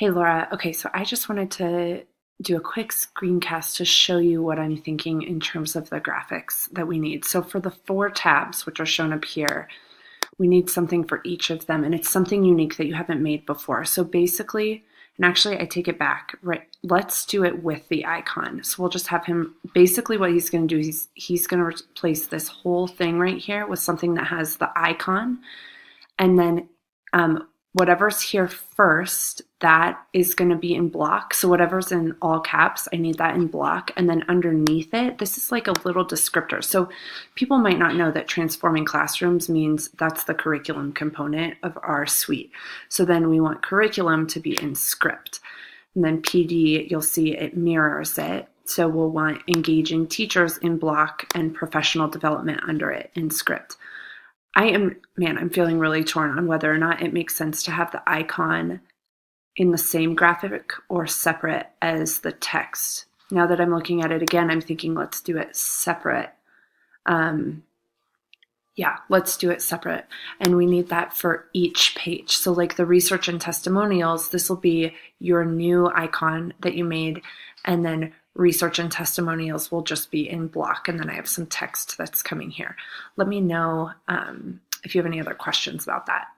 Hey Laura, okay, so I just wanted to do a quick screencast to show you what I'm thinking in terms of the graphics that we need. So for the four tabs, which are shown up here, we need something for each of them, and it's something unique that you haven't made before. So basically, and actually I take it back, right? Let's do it with the icon. So we'll just have him, basically what he's gonna do is he's gonna replace this whole thing right here with something that has the icon, and then whatever's here first, that is going to be in block. So whatever's in all caps, I need that in block. And then underneath it, this is like a little descriptor. So people might not know that transforming classrooms means that's the curriculum component of our suite. So then we want curriculum to be in script. And then PD, you'll see it mirrors it. So we'll want engaging teachers in block and professional development under it in script. I'm feeling really torn on whether or not it makes sense to have the icon in the same graphic or separate as the text. Now that I'm looking at it again, I'm thinking let's do it separate. Yeah, let's do it separate. And we need that for each page. So like the research and testimonials, this will be your new icon that you made, and then research and testimonials will just be in block. And then I have some text that's coming here. Let me know if you have any other questions about that.